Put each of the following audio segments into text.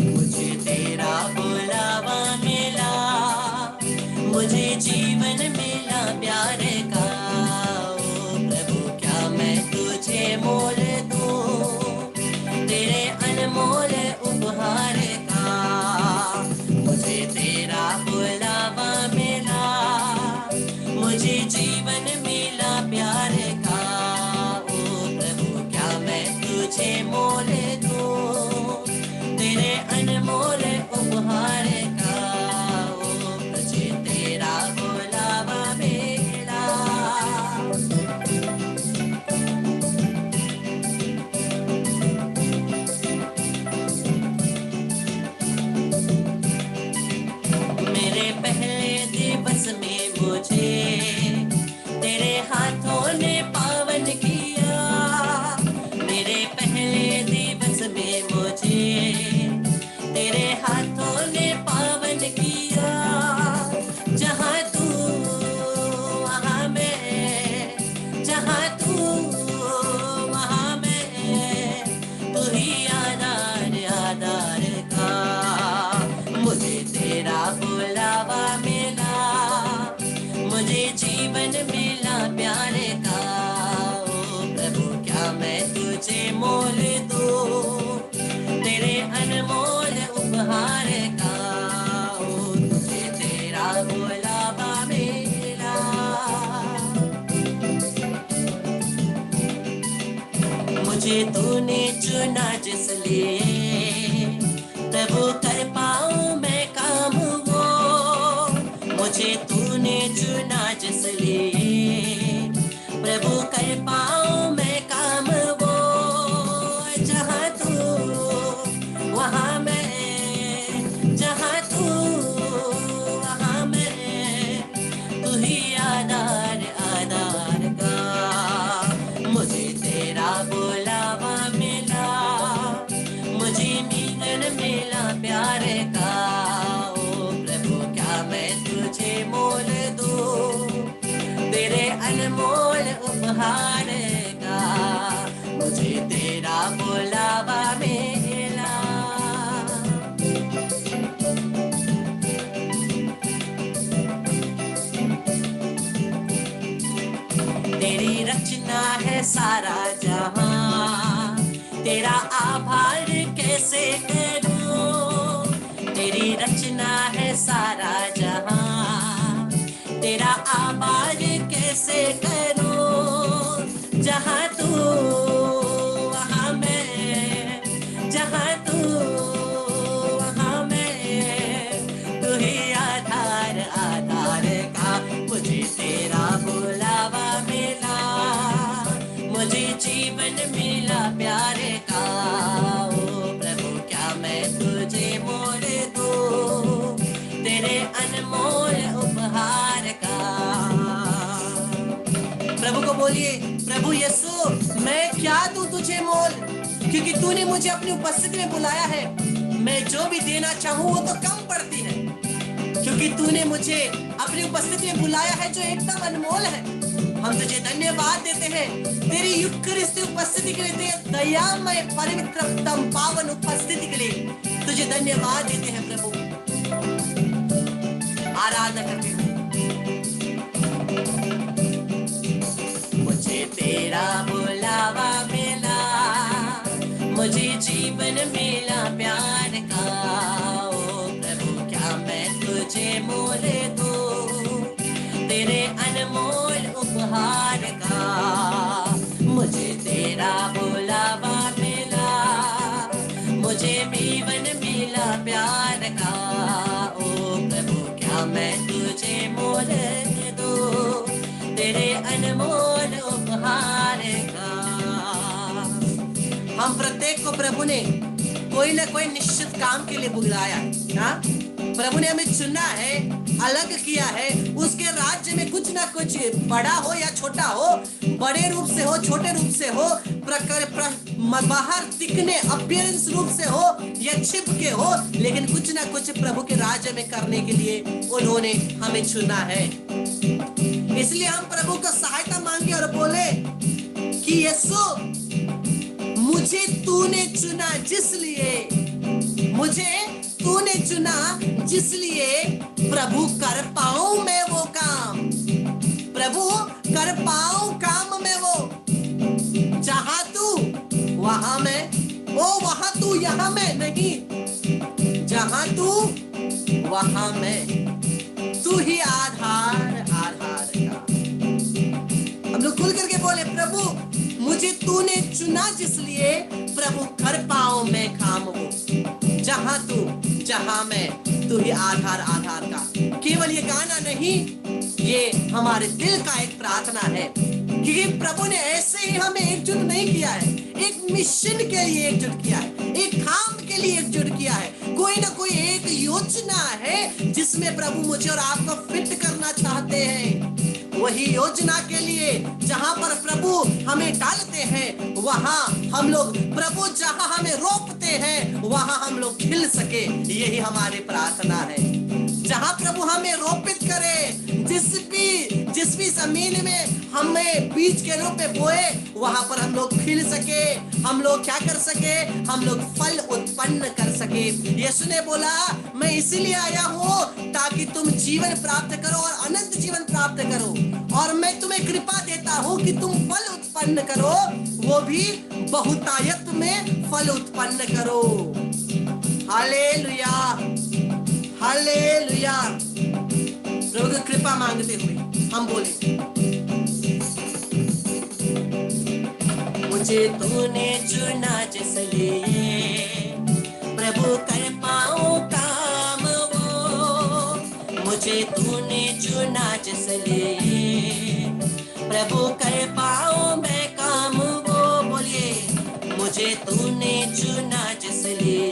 मुझे तेरा बुलावा मिला, मुझे जीवन मिला प्यार का। ओ प्रभु क्या मैं तुझे मोल दूं तेरे अनमोल उपहार का। मुझे तेरा बुलावा मिला, मुझे जीवन मिला प्यार का। ओ प्रभु क्या मैं तुझे मोल दूं तेरे अनमोल उपहार का। ओ मुझे तेरा बुलावा मिला। मेरे पहले दिवस में मुझे तेरे हाथों ने पावन किया। मेरे पहले दिवस में मुझे तेरे हाथों ने पावन किया। जहाँ तू वहाँ मैं, जहाँ तू वहाँ मैं, तू ही आधार आधार का। मुझे तेरा बुलावा मिला, मुझे जीवन मिला प्यार का। ओ प्रभु क्या मैं तुझे मोल दूं तेरे अनमोल उपहार का। ओ तुझे तेरा बुलावा मिला। मुझे तूने चुना जिसलिए प्रभु कर पाऊं मैं काम वो। मुझे तूने चुना जिसलिए प्रभु कर पाऊं मैं काम वो। जहाँ तू वहाँ मैं, जहाँ तू वहाँ मैं, तू ही आधार आधार का। मुझे तेरा बुलावा मिला, मुझे मिलन मिला प्यार का। ओ प्रभु क्या मैं तुझे मोल दूं तेरे अनमोल उपहार का। मुझे तेरा बुलावा मिला। तेरी रचना है सारा जहां, तेरा आभार कैसे करूं। तेरी रचना है सारा जहां, तेरा आभार कैसे करूं। जहाँ तू वहाँ मैं, जहाँ तू वहाँ मैं, तू ही आधार आधार का। मुझे तेरा बुलावा मिला, मुझे जीवन मिला प्यार का। ओ प्रभु क्या मैं तुझे मोल दूं तेरे अनमोल उपहार का। प्रभु को बोलिए, प्रभु यीशु मैं क्या दूं तुझे मोल, क्योंकि तूने मुझे अपनी उपस्थिति में बुलाया है। मैं जो भी देना चाहूं वो तो कम पड़ती है, क्योंकि तूने मुझे अपनी उपस्थिति में बुलाया है जो एकदम अनमोल है। हम तुझे धन्यवाद देते हैं तेरी युक्तिस्त उपस्थिति के लिए, तेरे दयामय पवित्रतम पावन उपस्थिति के लिए तुझे धन्यवाद देते हैं प्रभु। आराधना करते हैं। मुझे तेरा बुलावा मिला, मुझे जीवन मिला प्यार का। ओ प्रभु क्या मैं तुझे मोल दूं तेरे अनमोल उपहार का। मुझे तेरा बुलावा मिला, मुझे जीवन मिला प्यार का। ओ प्रभु क्या मैं तुझे मोल दूं तेरे अनमोल उपहार का। हम प्रत्येक को प्रभु ने कोई ना कोई निश्चित काम के लिए बुलाया है। हाँ, प्रभु ने हमें चुना है, अलग किया है। उसके राज्य में कुछ ना कुछ, बड़ा हो या छोटा हो, बड़े रूप से हो छोटे रूप से हो, बाहर दिखने अपीयरेंस रूप से हो या छिप के हो, लेकिन कुछ ना कुछ प्रभु के राज्य में करने के लिए उन्होंने हमें चुना है। इसलिए हम प्रभु को सहायता मांगे और बोले, कि यीशु मुझे तूने चुना जिसलिए प्रभु कर पाऊं मैं वो काम, प्रभु कर पाऊं काम में वो। जहां तू वहां मैं, ओ वहां तू यहाँ मैं नहीं, जहां तू वहां मैं, तू ही आधार का। हम लोग खुल करके बोले, प्रभु मुझे तूने चुना जिसलिए प्रभु कर पाऊं मैं काम वो। जहां तू जहां मैं, तू ही आधार का। केवल ये गाना नहीं, ये हमारे दिल का एक प्रार्थना है, क्योंकि प्रभु ने ऐसे ही हमें एकजुट नहीं किया है, एक मिशन के लिए एकजुट किया है, एक काम के लिए एकजुट किया है। कोई ना कोई एक योजना है जिसमें प्रभु मुझे और आपको फिट करना चाहते हैं। वही योजना के लिए जहां पर प्रभु हमें डालते हैं, वहां हम लोग, प्रभु जहां हमें रोपते हैं वहां हम लोग खिल सके, यही हमारी प्रार्थना है। जहां प्रभु हमें रोपित करे, जिस भी जमीन में हमें बीज के रूप में बोए, वहां पर हम लोग खिल सके, हम लोग क्या कर सके, हम लोग फल उत्पन्न कर सके। यीशु ने बोला, मैं इसीलिए आया हूं ताकि तुम जीवन प्राप्त करो और अनंत जीवन प्राप्त करो, और मैं तुम्हें कृपा देता हूं कि तुम फल उत्पन्न करो, वो भी बहुतायत में फल उत्पन्न करो। Hallelujah, hallelujah. प्रभु की कृपा मांगते हुए हम बोले, मुझे तूने चुना जिसलिए प्रभु कर पाऊं काम वो। मुझे तूने चुना जिसलिए प्रभु कर पाऊं मैं काम वो। बोलिए, मुझे तूने चुना जिसलिए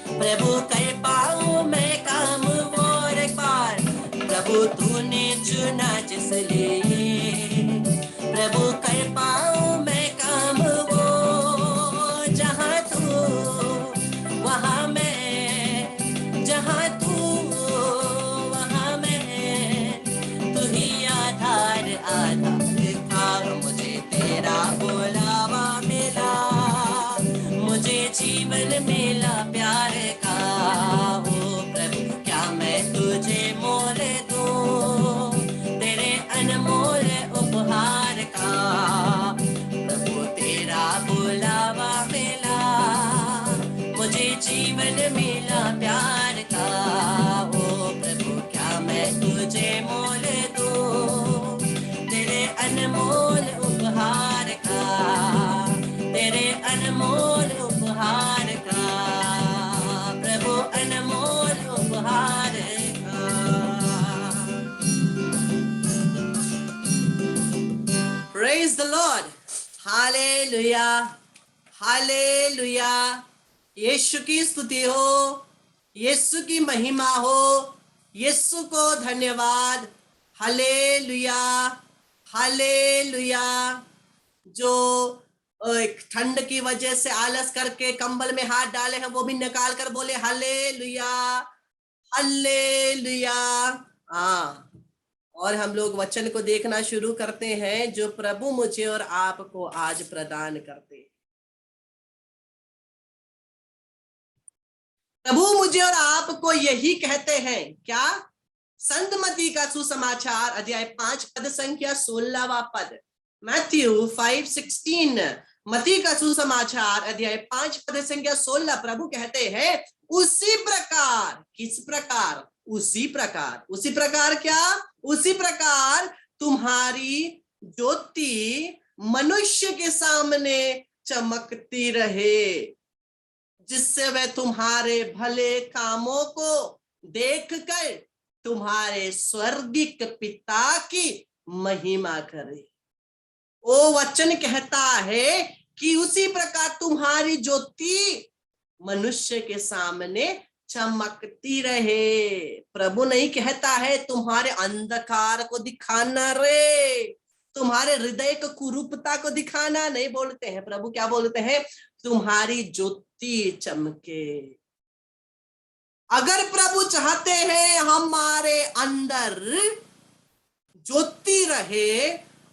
प्रभु कर पाऊं मैं काम वो। एक बार, प्रभु तूने चुना जिसलिए प्रभु कर पाऊं मैं काम वो। जहां तू वहां मैं, जहां तू वहां मैं, तू ही आधार था। मुझे तेरा बुलावा मिला, मुझे जीवन मिला प्यार का। हो प्रभु क्या मैं तुझे मोल दूं, तेरे अनमोल उपहार का। प्रभु तेरा बुलावा मिला, मुझे जीवन मिला प्यार का। हो प्रभु क्या मैं तुझे मोल दूं, तेरे अनमोल उपहार का, तेरे अनमोल उपहार का, प्रभु अनमोल उपहार का। Praise the Lord. Hallelujah, hallelujah. यीशु की स्तुति हो, यीशु की महिमा हो, यीशु को धन्यवाद। Hallelujah, hallelujah. जो एक ठंड की वजह से आलस करके कंबल में हाथ डाले हैं, वो भी निकाल कर बोले हालेलुया, हालेलुया। हाँ, और हम लोग वचन को देखना शुरू करते हैं जो प्रभु मुझे और आपको आज प्रदान करते हैं। प्रभु मुझे और आपको यही कहते हैं क्या? संत मत्ती का सुसमाचार अध्याय 5 पद संख्या 16वां पद, मैथ्यू 5:16। मत्ती का सुसमाचार अध्याय 5 पद संख्या 16। प्रभु कहते हैं उसी प्रकार, किस प्रकार? उसी प्रकार, उसी प्रकार क्या? उसी प्रकार तुम्हारी ज्योति मनुष्य के सामने चमकती रहे, जिससे वह तुम्हारे भले कामों को देखकर तुम्हारे स्वर्गिक पिता की महिमा करे। वो वचन कहता है कि उसी प्रकार तुम्हारी ज्योति मनुष्य के सामने चमकती रहे। प्रभु नहीं कहता है तुम्हारे अंधकार को दिखाना रे, तुम्हारे हृदय को कुरूपता को दिखाना नहीं बोलते हैं। प्रभु क्या बोलते हैं? तुम्हारी ज्योति चमके। अगर प्रभु चाहते हैं हमारे अंदर ज्योति रहे,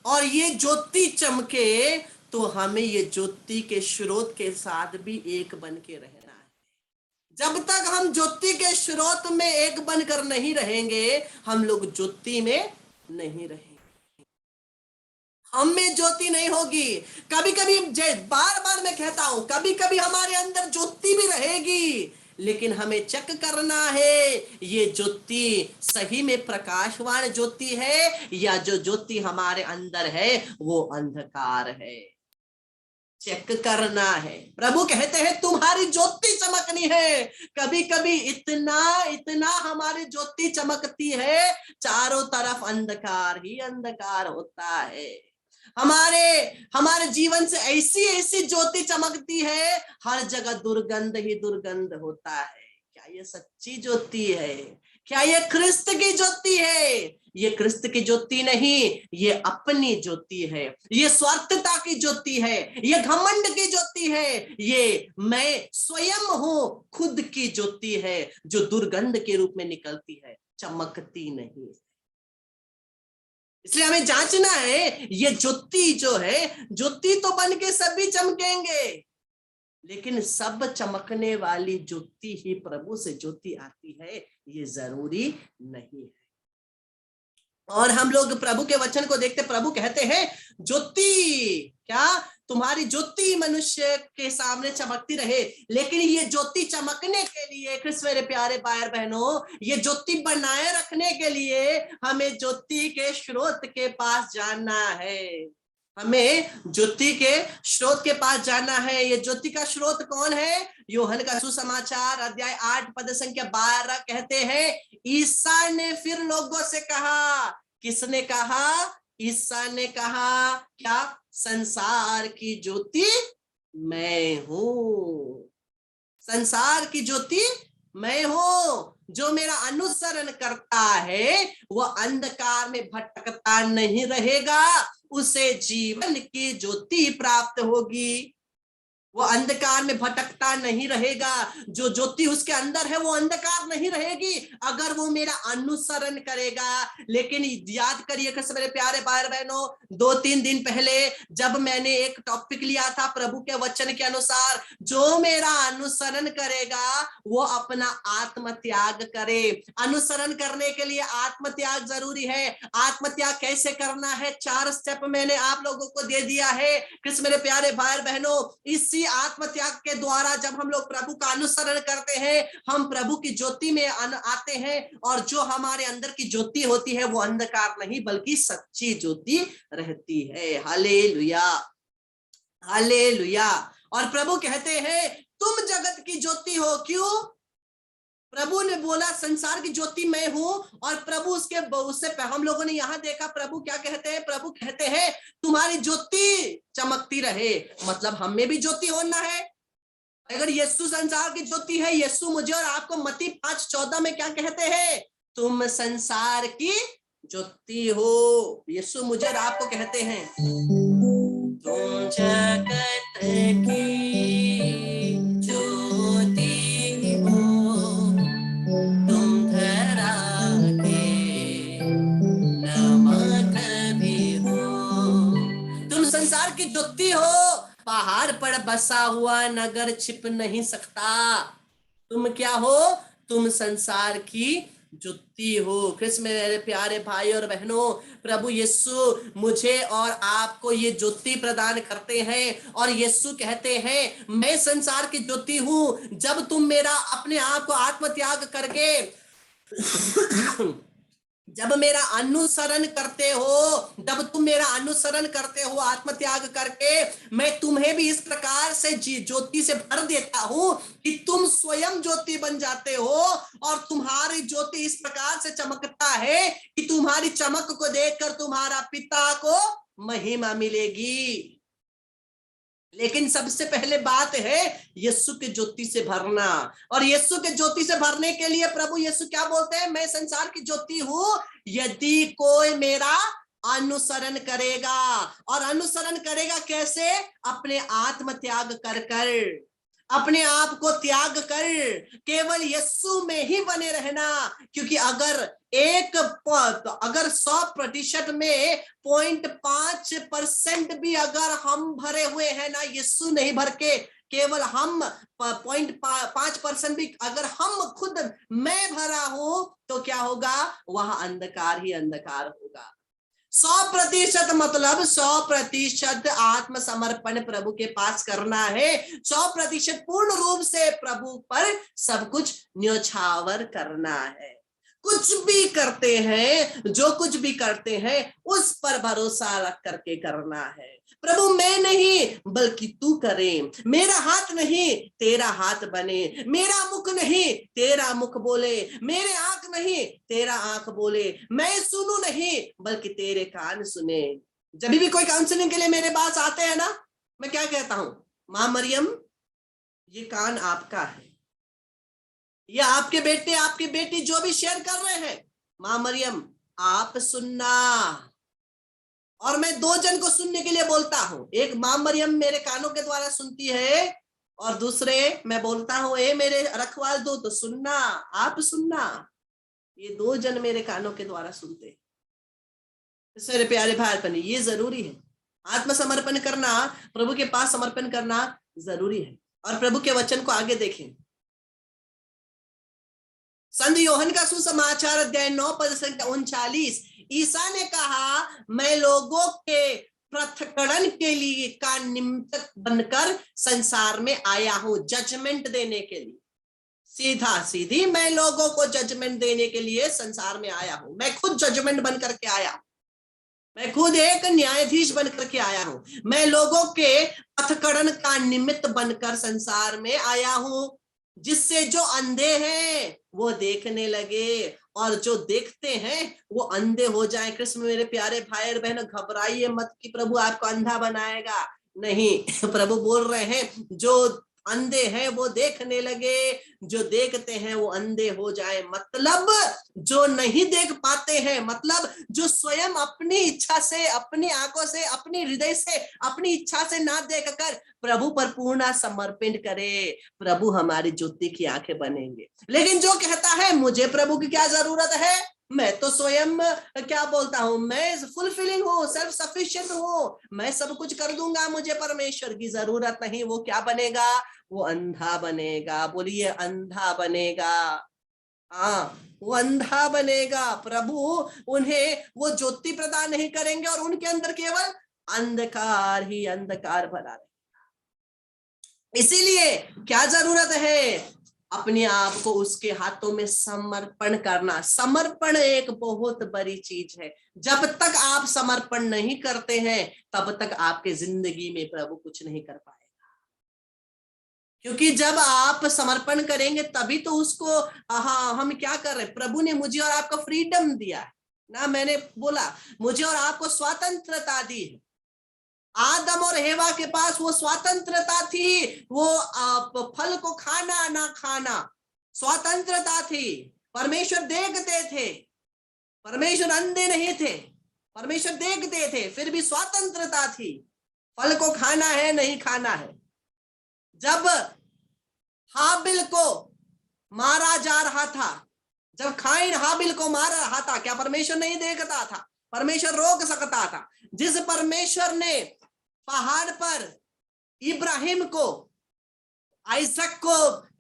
और ये ज्योति चमके, तो हमें ये ज्योति के स्रोत के साथ भी एक बन के रहना है। जब तक हम ज्योति के स्रोत में एक बनकर नहीं रहेंगे, हम लोग ज्योति में नहीं रहेंगे, हम में ज्योति नहीं होगी। कभी कभी, बार बार मैं कहता हूं, कभी कभी हमारे अंदर ज्योति भी रहेगी, लेकिन हमें चेक करना है ये ज्योति सही में प्रकाशवान ज्योति है, या जो ज्योति हमारे अंदर है वो अंधकार है। चेक करना है। प्रभु कहते हैं तुम्हारी ज्योति चमकनी है। कभी कभी इतना इतना हमारी ज्योति चमकती है, चारों तरफ अंधकार ही अंधकार होता है। हमारे हमारे जीवन से ऐसी ऐसी ज्योति चमकती है, हर जगह दुर्गंध ही दुर्गंध होता है। क्या ये सच्ची ज्योति है? क्या ये क्रिस्त की ज्योति है? ये क्रिस्त की ज्योति नहीं, ये अपनी ज्योति है, ये स्वार्थता की ज्योति है, ये घमंड की ज्योति है, ये मैं स्वयं हूं खुद की ज्योति है, जो दुर्गंध के रूप में निकलती है, चमकती नहीं। इसलिए हमें जांचना है, ये ज्योति जो है, ज्योति तो बन के सभी चमकेंगे, लेकिन सब चमकने वाली ज्योति ही प्रभु से ज्योति आती है, ये जरूरी नहीं है। और हम लोग प्रभु के वचन को देखते, प्रभु कहते हैं ज्योति, क्या तुम्हारी ज्योति मनुष्य के सामने चमकती रहे। लेकिन ये ज्योति चमकने के लिए, कृष्ण मेरे प्यारे भाई बहनों, ये ज्योति बनाए रखने के लिए हमें ज्योति के स्रोत के पास जाना है। हमें ज्योति के स्रोत के पास जाना है। ये ज्योति का स्रोत कौन है? यूहन्ना का सुसमाचार अध्याय 8 पद संख्या 12 कहते हैं, ईसा ने फिर लोगों से कहा। किसने कहा? ईसा ने कहा, क्या? संसार की ज्योति मैं हूं। संसार की ज्योति मैं हूं। जो मेरा अनुसरण करता है वह अंधकार में भटकता नहीं रहेगा, उसे जीवन की ज्योति प्राप्त होगी। वो अंधकार में भटकता नहीं रहेगा। जो ज्योति उसके अंदर है वो अंधकार नहीं रहेगी, अगर वो मेरा अनुसरण करेगा। लेकिन याद करिए मेरे प्यारे भाई बहनों, 2-3 दिन पहले जब मैंने एक टॉपिक लिया था प्रभु के वचन के अनुसार, जो मेरा अनुसरण करेगा वो अपना आत्म त्याग करे। अनुसरण करने के लिए आत्म त्याग जरूरी है। आत्म त्याग कैसे करना है? 4 स्टेप मैंने आप लोगों को दे दिया है। कृष्ण मेरे प्यारे भाई बहनों, इसी आत्म त्याग के द्वारा जब हम लोग प्रभु का अनुसरण करते हैं, हम प्रभु की ज्योति में आते हैं, और जो हमारे अंदर की ज्योति होती है वो अंधकार नहीं बल्कि सच्ची ज्योति रहती है। Hallelujah, hallelujah. और प्रभु कहते हैं तुम जगत की ज्योति हो। क्यों? प्रभु ने बोला संसार की ज्योति मैं हूं, और प्रभु उससे हम लोगों ने यहां देखा प्रभु क्या कहते हैं? प्रभु कहते हैं तुम्हारी ज्योति चमकती रहे। मतलब हम में भी ज्योति होना है। अगर यीशु संसार की ज्योति है, यीशु मुझे और आपको मत्ती 5:14 में क्या कहते हैं? तुम संसार की ज्योति हो। यीशु मुझे और आपको कहते हैं तुम जगत की ज्योति हो, तुम धरा के नमक भी हो। तुम संसार की ज्योति हो। पहाड़ पर बसा हुआ नगर छिप नहीं सकता। तुम क्या हो? तुम संसार की ज्योति हो। कृष्ण मेरे प्यारे भाई और बहनों, प्रभु यीशु मुझे और आपको ये ज्योति प्रदान करते हैं, और यीशु कहते हैं मैं संसार की ज्योति हूं। जब तुम मेरा अपने आप को आत्म त्याग करके जब मेरा अनुसरण करते हो, जब तुम मेरा अनुसरण करते हो आत्म त्याग करके, मैं तुम्हें भी इस प्रकार से ज्योति से भर देता हूं कि तुम स्वयं ज्योति बन जाते हो, और तुम्हारी ज्योति इस प्रकार से चमकता है कि तुम्हारी चमक को देखकर तुम्हारा पिता को महिमा मिलेगी। लेकिन सबसे पहले बात है यीशु के ज्योति से भरना। और यीशु के ज्योति से भरने के लिए प्रभु यीशु क्या बोलते हैं? मैं संसार की ज्योति हूं, यदि कोई मेरा अनुसरण करेगा। और अनुसरण करेगा कैसे? अपने आत्म त्याग कर कर। अपने आप को त्याग कर केवल यीशु में ही बने रहना। क्योंकि अगर 100% में 0.5% भी अगर हम भरे हुए हैं ना, यीशु नहीं भर के केवल हम 0.5% भी अगर हम खुद मैं भरा हूं तो क्या होगा? वहां अंधकार ही अंधकार होगा। 100% मतलब 100% आत्मसमर्पण प्रभु के पास करना है। 100% पूर्ण रूप से प्रभु पर सब कुछ न्योछावर करना है। कुछ भी करते हैं, जो कुछ भी करते हैं उस पर भरोसा रख करके करना है। प्रभु मैं नहीं बल्कि तू करे, मेरा हाथ नहीं तेरा हाथ बने, मेरा मुख नहीं तेरा मुख बोले, मेरे आंख नहीं तेरा आंख बोले, मैं सुनूं नहीं बल्कि तेरे कान सुने। जब भी कोई काउंसलिंग के लिए मेरे पास आते हैं ना, मैं क्या कहता हूं? मां मरियम, ये कान आपका है, या आपके बेटे आपकी बेटी जो भी शेयर कर रहे हैं, मां मरियम आप सुनना। और मैं 2 जन को सुनने के लिए बोलता हूं। एक मां मरियम मेरे कानों के द्वारा सुनती है, और दूसरे मैं बोलता हूं ए मेरे रखवाल दो तो सुनना, आप सुनना। ये 2 जन मेरे कानों के द्वारा सुनते हैं। मेरे प्यारे भाई बहन, ये जरूरी है। आत्मसमर्पण करना, प्रभु के पास समर्पण करना जरूरी है। और प्रभु के वचन को आगे देखें। संत यूहन्ना का सुसमाचार अध्याय 9 पद संख्या 39, ईसा ने कहा मैं लोगों के पृथक्करण के लिए का निमित्त बनकर संसार में आया हूं, जजमेंट देने के लिए। सीधा सीधी मैं लोगों को जजमेंट देने के लिए संसार में आया हूं। मैं खुद जजमेंट बन करके आया हूं, मैं खुद एक न्यायाधीश बन करके आया हूं। मैं लोगों के पथकड़न का निमित्त बनकर संसार में आया हूं, जिससे जो अंधे हैं वो देखने लगे, और जो देखते हैं वो अंधे हो जाएं। कृष्ण मेरे प्यारे भाई और बहनों, घबराइए मत कि प्रभु आपको अंधा बनाएगा, नहीं। प्रभु बोल रहे हैं जो अंधे हैं वो देखने लगे, जो देखते हैं वो अंधे हो जाए। मतलब जो नहीं देख पाते हैं, मतलब जो स्वयं अपनी इच्छा से, अपनी आंखों से, अपनी हृदय से, अपनी इच्छा से ना देखकर प्रभु पर पूर्ण समर्पण करे, प्रभु हमारी ज्योति की आंखें बनेंगे। लेकिन जो कहता है मुझे प्रभु की क्या जरूरत है, मैं तो स्वयं क्या बोलता हूं, मैं फुलफिलिंग हूं, सेल्फ सफिशिएंट हूं, मैं सब कुछ कर दूंगा, मुझे परमेश्वर की जरूरत नहीं, वो क्या बनेगा? वो अंधा बनेगा। बोलिए अंधा बनेगा। हाँ, वो अंधा बनेगा। प्रभु उन्हें वो ज्योति प्रदान नहीं करेंगे और उनके अंदर केवल अंधकार ही अंधकार भरा रहेगा। इसीलिए क्या जरूरत है? अपने आप को उसके हाथों में समर्पण करना। समर्पण एक बहुत बड़ी चीज है। जब तक आप समर्पण नहीं करते हैं तब तक आपके जिंदगी में प्रभु कुछ नहीं कर पाएगा। क्योंकि जब आप समर्पण करेंगे तभी तो उसको, हाँ हम क्या कर रहे हैं, प्रभु ने मुझे और आपको फ्रीडम दिया है ना। मैंने बोला मुझे और आपको स्वतंत्रता दी है। आदम और हेवा के पास वो स्वतंत्रता थी, वो फल को खाना ना खाना, स्वतंत्रता थी। परमेश्वर देखते थे, परमेश्वर अंधे नहीं थे, परमेश्वर देखते थे, फिर भी स्वतंत्रता थी। फल को खाना है नहीं खाना है। जब हाबिल को मारा जा रहा था, जब काइन हाबिल को मार रहा था, क्या परमेश्वर नहीं देखता था? परमेश्वर रोक सकता था। जिस परमेश्वर ने पहाड़ पर इब्राहिम को, आइजक को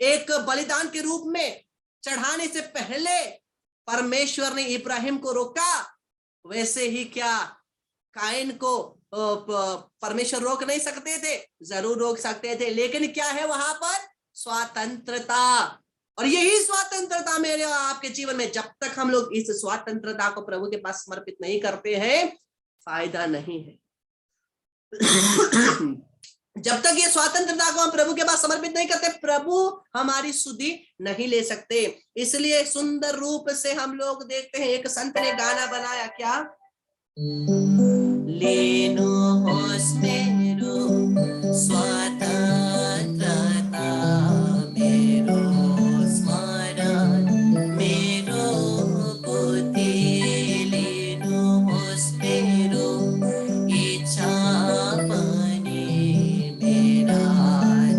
एक बलिदान के रूप में चढ़ाने से पहले परमेश्वर ने इब्राहिम को रोका, वैसे ही क्या काइन को परमेश्वर रोक नहीं सकते थे? जरूर रोक सकते थे। लेकिन क्या है वहां पर? स्वतंत्रता। और यही स्वतंत्रता मेरे और आपके जीवन में, जब तक हम लोग इस स्वतंत्रता को प्रभु के पास समर्पित नहीं करते हैं, फायदा नहीं है। जब तक ये स्वतंत्रता को हम प्रभु के पास समर्पित नहीं करते, प्रभु हमारी सुधि नहीं ले सकते। इसलिए सुंदर रूप से हम लोग देखते हैं, एक संत ने गाना बनाया, क्या? लेनो होश मेरो स्वतंत्रता, मेरो स्मरण मेरो बुद्धि, लेनो होश मेरो इच्छा पनि मेरा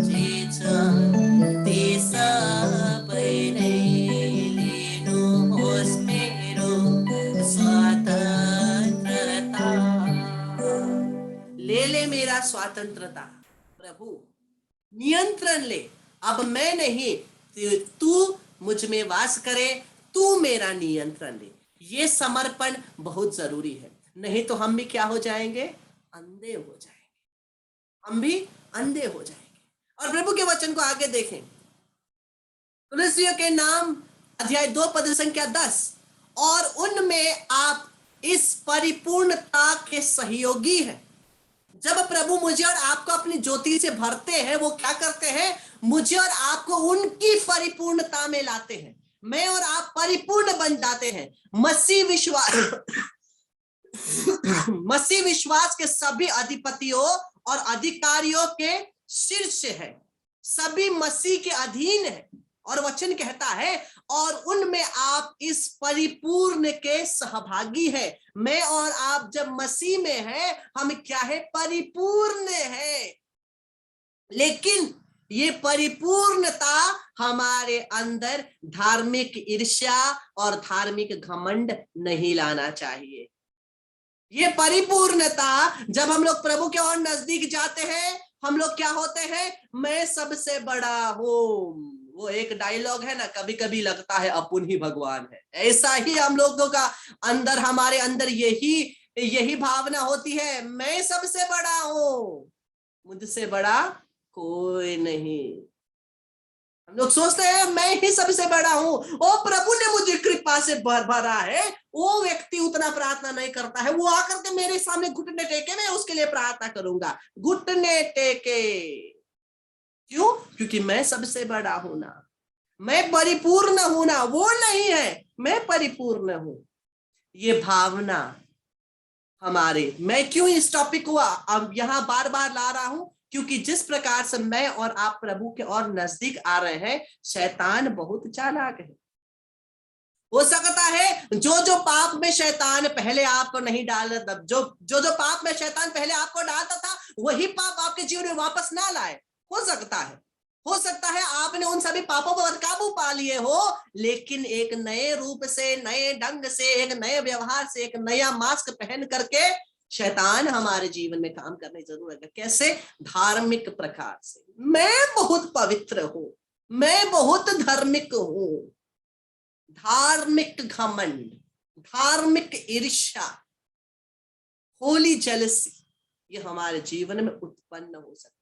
जे छ स्वतंत्रता। प्रभु नियंत्रण ले, अब मैं नहीं, तू मुझ में वास करे, तू मेरा नियंत्रण ले। ये समर्पण बहुत जरूरी है, नहीं तो हम भी क्या हो जाएंगे, अंधे हो जाएंगे, हम भी अंधे हो जाएंगे। और प्रभु के वचन को आगे देखें, तुलसियों के नाम अध्याय 2 पद संख्या 10, और उनमें आप इस परिपूर्णता के सहयोगी हैं। जब प्रभु मुझे और आपको अपनी ज्योति से भरते हैं, वो क्या करते हैं, मुझे और आपको उनकी परिपूर्णता में लाते हैं। मैं और आप परिपूर्ण बन जाते हैं। मसीह विश्वास के सभी अधिपतियों और अधिकारियों के शीर्ष है, सभी मसीह के अधीन है। और वचन कहता है, और उनमें आप इस परिपूर्ण के सहभागी है। मैं और आप जब मसीह में है, हम क्या है, परिपूर्ण है। लेकिन ये परिपूर्णता हमारे अंदर धार्मिक ईर्ष्या और धार्मिक घमंड नहीं लाना चाहिए। ये परिपूर्णता, जब हम लोग प्रभु के और नजदीक जाते हैं, हम लोग क्या होते हैं, मैं सबसे बड़ा हूं। वो एक डायलॉग है ना, कभी कभी लगता है अपन ही भगवान है। ऐसा ही हम लोगों का अंदर, हमारे अंदर यही भावना होती है, मैं सबसे बड़ा हूं, मुझसे बड़ा कोई नहीं। हम लोग सोचते हैं मैं ही सबसे बड़ा हूं, ओ प्रभु ने मुझे कृपा से भरा है। वो व्यक्ति उतना प्रार्थना नहीं करता है, वो आकर के मेरे सामने घुटने टेके, मैं उसके लिए प्रार्थना करूंगा, घुटने टेके। क्यों? क्योंकि मैं सबसे बड़ा हूं ना, मैं परिपूर्ण हूं ना, वो नहीं है, मैं परिपूर्ण हूं। ये भावना हमारे, मैं क्यों इस टॉपिक को अब यहां बार बार ला रहा हूं, क्योंकि जिस प्रकार से मैं और आप प्रभु के और नजदीक आ रहे हैं, शैतान बहुत चालाक है। हो सकता है जो पाप में शैतान पहले आपको नहीं डाल, जो पाप में शैतान पहले आपको डालता था, वही पाप आपके जीवन में वापस ना लाए। हो सकता है आपने उन सभी पापों पर काबू पा लिए हो, लेकिन एक नए रूप से, नए ढंग से, एक नए व्यवहार से, एक नया मास्क पहन करके शैतान हमारे जीवन में काम करने जरूर है। कैसे? धार्मिक प्रकार से। मैं बहुत पवित्र हूं, मैं बहुत धार्मिक हूं। धार्मिक घमंड, धार्मिक ईर्ष्या, होली जेलसी, ये हमारे जीवन में उत्पन्न हो सकता है।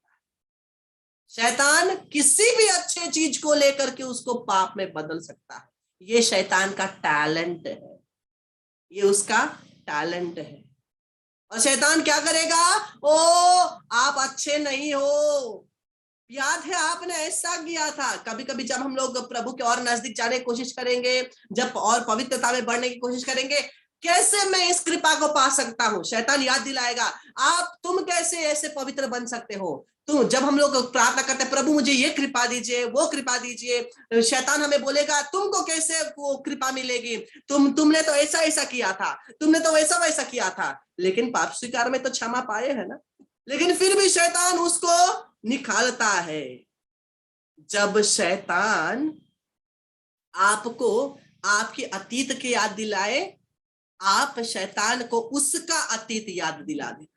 शैतान किसी भी अच्छे चीज को लेकर के उसको पाप में बदल सकता है। ये शैतान का टैलेंट है, ये उसका टैलेंट है। और शैतान क्या करेगा, ओ आप अच्छे नहीं हो। याद है आपने ऐसा किया था। कभी कभी जब हम लोग प्रभु के और नजदीक जाने की कोशिश करेंगे, जब और पवित्रता में बढ़ने की कोशिश करेंगे, कैसे मैं इस कृपा को पा सकता हूं, शैतान याद दिलाएगा, तुम कैसे ऐसे पवित्र बन सकते हो। तो जब हम लोग प्रार्थना करते हैं, प्रभु मुझे ये कृपा दीजिए, वो कृपा दीजिए, शैतान हमें बोलेगा तुमको कैसे वो कृपा मिलेगी, तुमने तो ऐसा ऐसा किया था, तुमने तो वैसा वैसा किया था। लेकिन पाप स्वीकार में तो क्षमा पाए है ना। लेकिन फिर भी शैतान उसको निकालता है। जब शैतान आपको आपकी अतीत की याद दिलाए, आप शैतान को उसका अतीत याद दिला देना।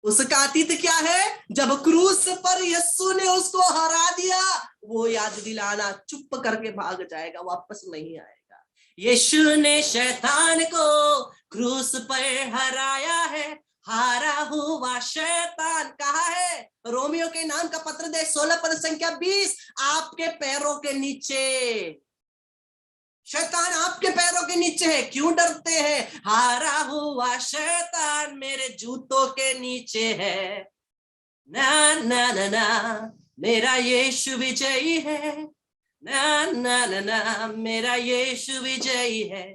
उसका अतीत क्या है? जब क्रूस पर यीशु ने उसको हरा दिया, वो याद दिलाना, चुप करके भाग जाएगा, वापस नहीं आएगा। यीशु ने शैतान को क्रूस पर हराया है, हारा हुआ शैतान कहाँ है? रोमियो के नाम का पत्र दे 16 पद संख्या 20, आपके पैरों के नीचे। शैतान आपके पैरों के नीचे है। क्यों डरते हैं? हारा हुआ शैतान मेरे जूतों के नीचे है। ना ना ना ना, मेरा यीशु विजयी है। ना ना ना ना, मेरा यीशु विजयी है।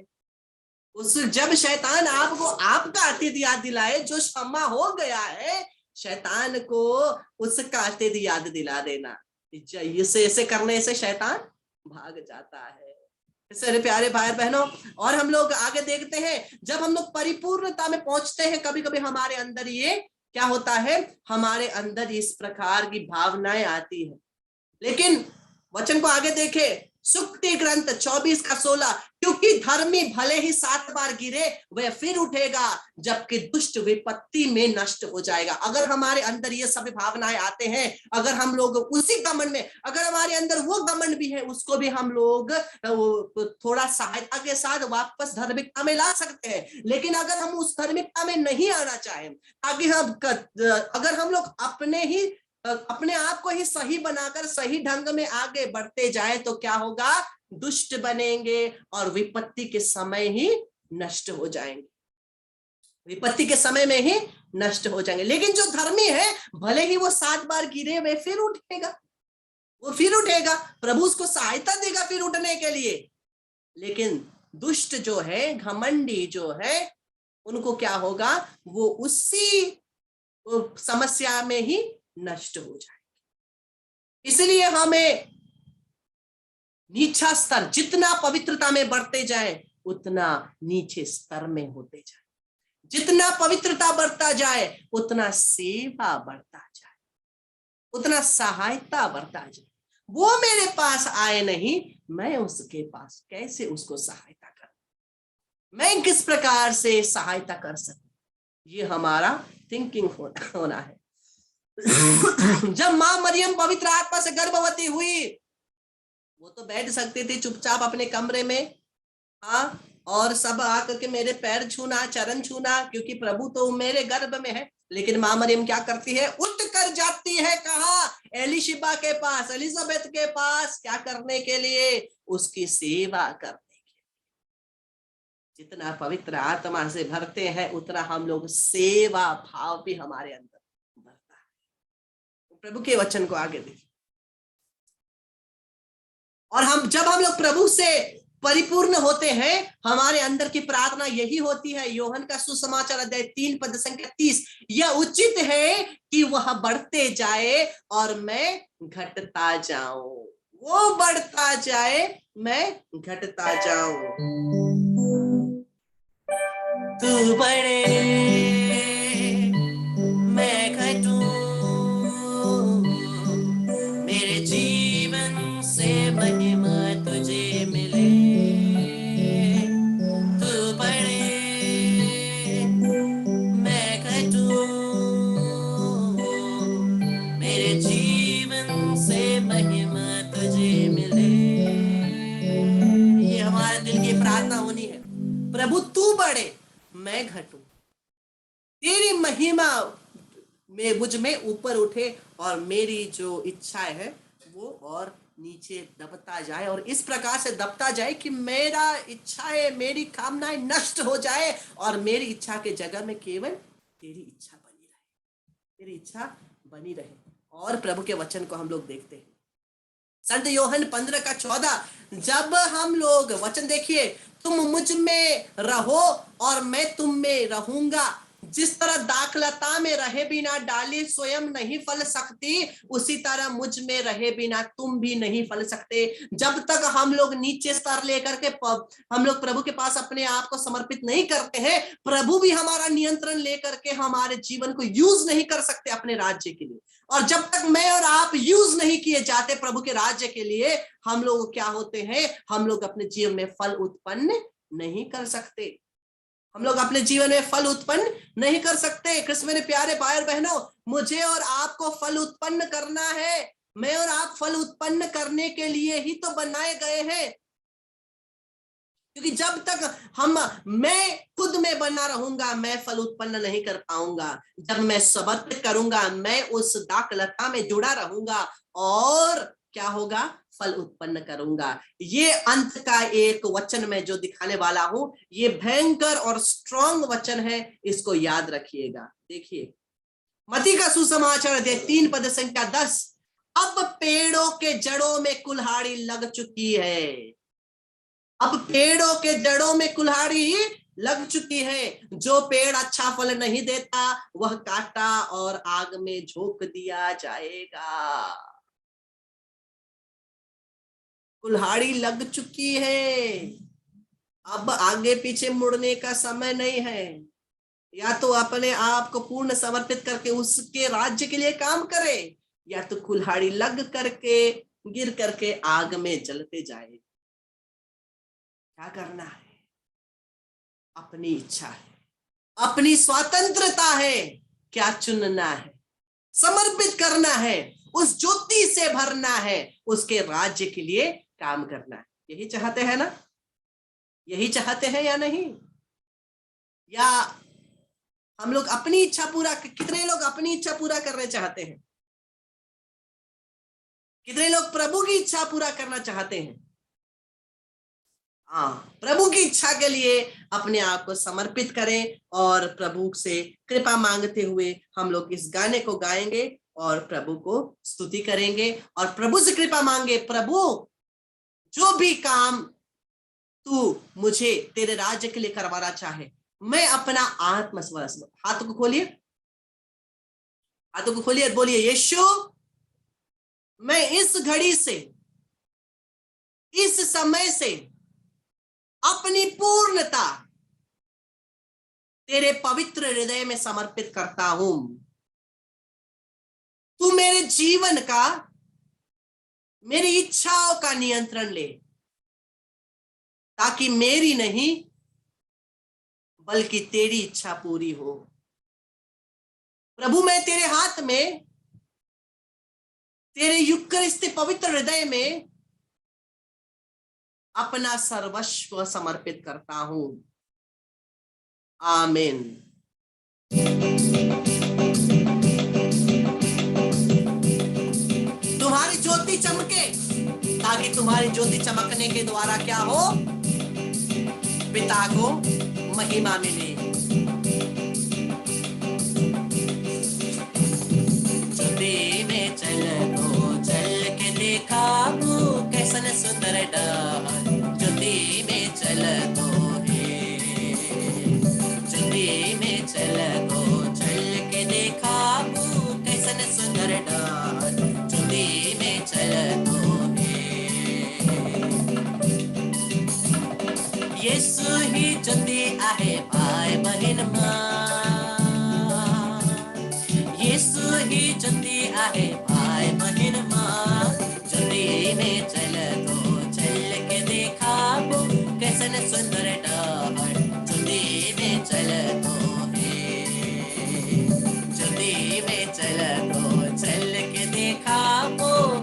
जब शैतान आपको आपका अतीत याद दिलाए, जो क्षमा हो गया है, शैतान को उसका अतीत याद दिला देना। इसे ऐसे करने से शैतान भाग जाता है। मेरे प्यारे भाई बहनों, और हम लोग आगे देखते हैं, जब हम लोग परिपूर्णता में पहुंचते हैं, कभी कभी हमारे अंदर ये क्या होता है, हमारे अंदर इस प्रकार की भावनाएं आती है। लेकिन वचन को आगे देखें, सुक्ति ग्रंथ 24:16, क्योंकि धर्मी भले ही 7 बार गिरे वह फिर उठेगा, जबकि दुष्ट विपत्ति में नष्ट हो जाएगा। अगर हमारे अंदर ये सभी भावनाएं आते हैं, अगर हम लोग उसी घमंड में, अगर हमारे अंदर वो घमंड भी है, उसको भी हम लोग थोड़ा सहायता के साथ वापस धार्मिकता में ला सकते हैं। लेकिन अगर हम उस धार्मिकता में नहीं आना चाहें, ताकि अगर हम लोग अपने आप को ही सही बनाकर सही ढंग में आगे बढ़ते जाए, तो क्या होगा? दुष्ट बनेंगे और विपत्ति के समय ही नष्ट हो जाएंगे, विपत्ति के समय में ही नष्ट हो जाएंगे। लेकिन जो धर्मी है, भले ही वो 7 बार गिरे वे फिर उठेगा, वो फिर उठेगा, प्रभु उसको सहायता देगा फिर उठने के लिए। लेकिन दुष्ट जो है, घमंडी जो है, उनको क्या होगा? वो उसी समस्या में ही नष्ट हो जाएगी। इसलिए हमें नीचा स्तर, जितना पवित्रता में बढ़ते जाए उतना नीचे स्तर में होते जाए, जितना पवित्रता बढ़ता जाए उतना सेवा बढ़ता जाए, उतना सहायता बढ़ता जाए। वो मेरे पास आए नहीं, मैं उसके पास कैसे उसको सहायता करूं, मैं किस प्रकार से सहायता कर सकूं, ये हमारा थिंकिंग होना है। जब मां मरियम पवित्र आत्मा से गर्भवती हुई, वो तो बैठ सकती थी चुपचाप अपने कमरे में, हाँ, और सब आकर के मेरे पैर छूना, चरण छूना, क्योंकि प्रभु तो मेरे गर्भ में है। लेकिन मां मरियम क्या करती है? उठ कर जाती है, कहा? एलिशिबा के पास, एलिजाबेथ के पास। क्या करने के लिए? उसकी सेवा करने के लिए। जितना पवित्र आत्मा से भरते हैं उतना हम लोग सेवा भाव भी हमारे अंदर भरता है। प्रभु के वचन को आगे देखिए। और जब हम लोग प्रभु से परिपूर्ण होते हैं, हमारे अंदर की प्रार्थना यही होती है। यूहन्ना का सुसमाचार अध्याय 3 पद संख्या 30, यह उचित है कि वह बढ़ते जाए और मैं घटता जाऊं। वो बढ़ता जाए, मैं घटता जाऊं। तू बढ़े, मैं घटूं, मेरे जीवन से महिमा तुझे मिले। तू बढ़े, मैं घटूं, मेरे जीवन से महिमा तुझे मिले। ये हमारे दिल की प्रार्थना होनी है। प्रभु तू बढ़े, मैं घटूं, तेरी महिमा में मुझ में ऊपर उठे और मेरी जो इच्छाएं है वो और नीचे दबता जाए, और इस प्रकार से दबता जाए कि मेरा इच्छाएं, मेरी कामनाएं नष्ट हो जाए और मेरी इच्छा के जगह में केवल तेरी इच्छा बनी रहे, तेरी इच्छा बनी रहे। और प्रभु के वचन को हम लोग देखते हैं, संत यूहन्ना 15:14, जब हम लोग वचन देखिए, तुम मुझ में रहो और मैं तुम में रहूंगा। जिस तरह दाखलता में रहे बिना डाली स्वयं नहीं फल सकती, उसी तरह मुझ में रहे बिना तुम भी नहीं फल सकते। जब तक हम लोग नीचे स्तर लेकर के हम लोग प्रभु के पास अपने आप को समर्पित नहीं करते हैं, प्रभु भी हमारा नियंत्रण लेकर के हमारे जीवन को यूज नहीं कर सकते अपने राज्य के लिए। और जब तक मैं और आप यूज नहीं किए जाते प्रभु के राज्य के लिए, हम लोग क्या होते हैं? हम लोग अपने जीवन में फल उत्पन्न नहीं कर सकते, हम लोग अपने जीवन में फल उत्पन्न नहीं कर सकते। कृष्ण मेरे प्यारे भाई और बहनों, मुझे और आपको फल उत्पन्न करना है। मैं और आप फल उत्पन्न करने के लिए ही तो बनाए गए हैं, क्योंकि जब तक मैं खुद में बना रहूंगा, मैं फल उत्पन्न नहीं कर पाऊंगा। जब मैं सबत करूंगा, मैं उस दाखलता में जुड़ा रहूंगा और क्या होगा? फल उत्पन्न करूंगा। ये अंत का एक वचन में जो दिखाने वाला हूं, ये भयंकर और स्ट्रॉन्ग वचन है, इसको याद रखिएगा। देखिए, मत्ती का सुसमाचार अध्याय 3 पद संख्या 10, अब पेड़ों के जड़ों में कुल्हाड़ी लग चुकी है। अब पेड़ों के जड़ों में कुल्हाड़ी लग चुकी है। जो पेड़ अच्छा फल नहीं देता वह काटा और आग में झोंक दिया जाएगा। कुल्हाड़ी लग चुकी है, अब आगे पीछे मुड़ने का समय नहीं है। या तो अपने आप को पूर्ण समर्पित करके उसके राज्य के लिए काम करे, या तो कुल्हाड़ी लग करके गिर करके आग में जलते जाए। क्या करना है? अपनी इच्छा है, अपनी स्वतंत्रता है, क्या चुनना है, समर्पित करना है, उस ज्योति से भरना है, उसके राज्य के लिए काम करना है। यही चाहते हैं ना? यही चाहते हैं या नहीं? या हम लोग अपनी इच्छा पूरा, कितने लोग अपनी इच्छा पूरा करना चाहते हैं? कितने लोग प्रभु की इच्छा पूरा करना चाहते हैं? हाँ, प्रभु की इच्छा के लिए अपने आप को समर्पित करें और प्रभु से कृपा मांगते हुए हम लोग इस गाने को गाएंगे और प्रभु को स्तुति करेंगे और प्रभु से कृपा मांगे, प्रभु जो भी काम तू मुझे तेरे राज्य के लिए करवाना चाहे, मैं अपना आत्मविश्वास। हाथों को खोलिए, हाथों को खोलिए, बोलिए, यीशु मैं इस घड़ी से, इस समय से अपनी पूर्णता तेरे पवित्र हृदय में समर्पित करता हूं। तू मेरे जीवन का, मेरी इच्छाओं का नियंत्रण ले, ताकि मेरी नहीं बल्कि तेरी इच्छा पूरी हो। प्रभु मैं तेरे हाथ में, तेरे युक्तिस्थ पवित्र हृदय में अपना सर्वस्व समर्पित करता हूं। आमीन। तुम्हारी ज्योति चमके, ताकि तुम्हारी ज्योति चमकने के द्वारा क्या हो? पिता को महिमा मिले। ज्योति में चल तो चल के देखा कैसन सुंदर डाल। ज्योति में चल तो ज्योति में चल तो चल के देखा कैसन सुंदर डाल। ज्योति में चल तो यीशु ही ज्योति आहे भाई बहन यीशु ही ज्योति आहे भाई बहन ज्योति में चल तो चल के देखा कैसन सुंदर डाल। ज्योति में चल तो ज्योति में चल तो चल के देखा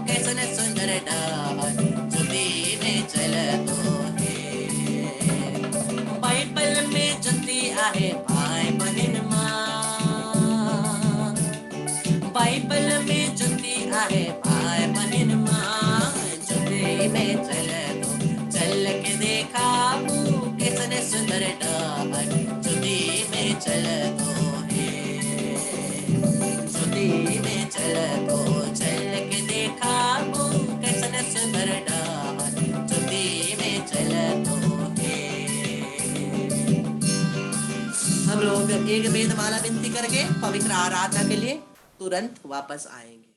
कैसन सुंदर डाल। ज्योति में चल तो बाइबल में ज्योति आहे भाई बहन बाइबल में ज्योति आहे भाई बहन ज्योति में चल तो चल के देखा कैसन सुंदर डाल। ज्योति में चल तो ज्योति में चल तो चल के देखा कैसन सुंदर डाल। ज्योति में चल तो हम लोग एक वेदमाला विनती करके पवित्र आराधना के लिए तुरंत वापस आएंगे।